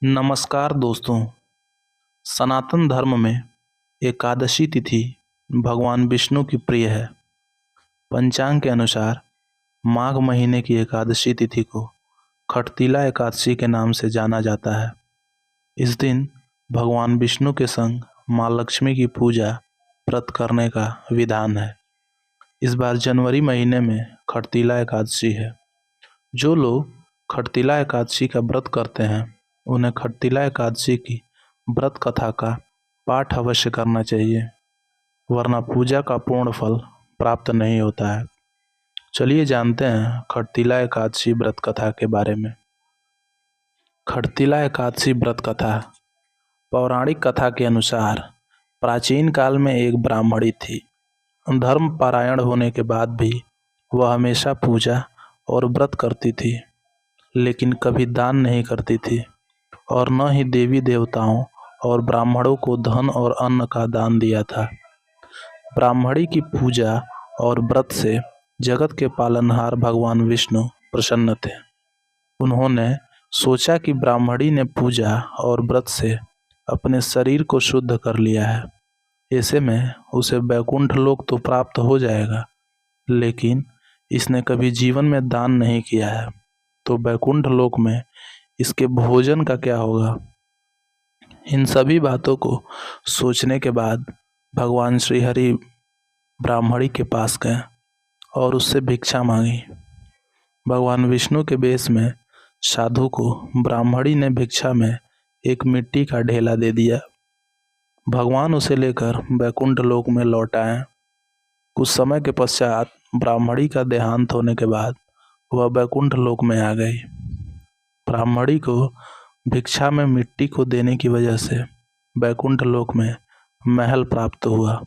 नमस्कार दोस्तों। सनातन धर्म में एकादशी तिथि भगवान विष्णु की प्रिय है। पंचांग के अनुसार माघ महीने की एकादशी तिथि को खटतीला एकादशी के नाम से जाना जाता है। इस दिन भगवान विष्णु के संग माँ लक्ष्मी की पूजा व्रत करने का विधान है। इस बार जनवरी महीने में खटतीला एकादशी है। जो लोग खटतीला एकादशी का व्रत करते हैं उन्हें खटतीला एकादशी की व्रत कथा का पाठ अवश्य करना चाहिए, वरना पूजा का पूर्ण फल प्राप्त नहीं होता है। चलिए जानते हैं खटतीला एकादशी व्रत कथा के बारे में। खटतीला एकादशी व्रत कथा। पौराणिक कथा के अनुसार प्राचीन काल में एक ब्राह्मणी थी। धर्म पारायण होने के बाद भी वह हमेशा पूजा और व्रत करती थी, लेकिन कभी दान नहीं करती थी और न ही देवी देवताओं और ब्राह्मणों को धन और अन्न का दान दिया था। ब्राह्मणी की पूजा और व्रत से जगत के पालनहार भगवान विष्णु प्रसन्न थे। उन्होंने सोचा कि ब्राह्मणी ने पूजा और व्रत से अपने शरीर को शुद्ध कर लिया है, ऐसे में उसे वैकुंठ लोक तो प्राप्त हो जाएगा, लेकिन इसने कभी जीवन में दान नहीं किया है, तो वैकुंठ लोक में इसके भोजन का क्या होगा। इन सभी बातों को सोचने के बाद भगवान श्री हरि ब्राह्मणी के पास गए और उससे भिक्षा मांगी। भगवान विष्णु के वेश में साधु को ब्राह्मणी ने भिक्षा में एक मिट्टी का ढेला दे दिया। भगवान उसे लेकर वैकुंठ लोक में लौट आए। कुछ समय के पश्चात ब्राह्मणी का देहांत होने के बाद वह वैकुंठ लोक में आ गई। ब्राह्मणी को भिक्षा में मिट्टी को देने की वजह से वैकुंठ लोक में महल प्राप्त हुआ,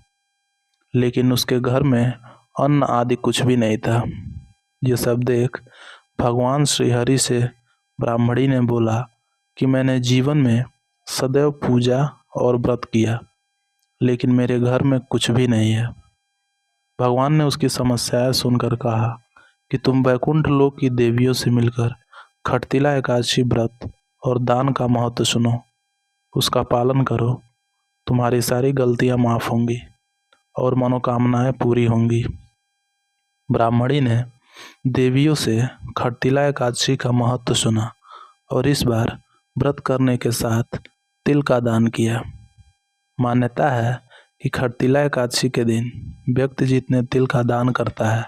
लेकिन उसके घर में अन्न आदि कुछ भी नहीं था। ये सब देख भगवान श्री हरि से ब्राह्मणी ने बोला कि मैंने जीवन में सदैव पूजा और व्रत किया, लेकिन मेरे घर में कुछ भी नहीं है। भगवान ने उसकी समस्याएं सुनकर कहा कि तुम वैकुंठ लोक की देवियों से मिलकर खटतीला एकादशी व्रत और दान का महत्व सुनो, उसका पालन करो, तुम्हारी सारी गलतियां माफ होंगी और मनोकामनाएं पूरी होंगी। ब्राह्मणी ने देवियों से खटतीला एकादशी का महत्व सुना और इस बार व्रत करने के साथ तिल का दान किया। मान्यता है कि खटतीला एकादशी के दिन व्यक्ति जितने तिल का दान करता है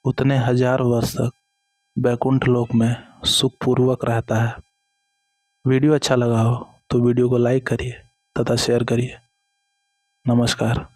उतने 1000 वर्ष तक वैकुंठ लोक में सुखपूर्वक रहता है। वीडियो अच्छा लगा हो तो वीडियो को लाइक करिए तथा शेयर करिए। नमस्कार।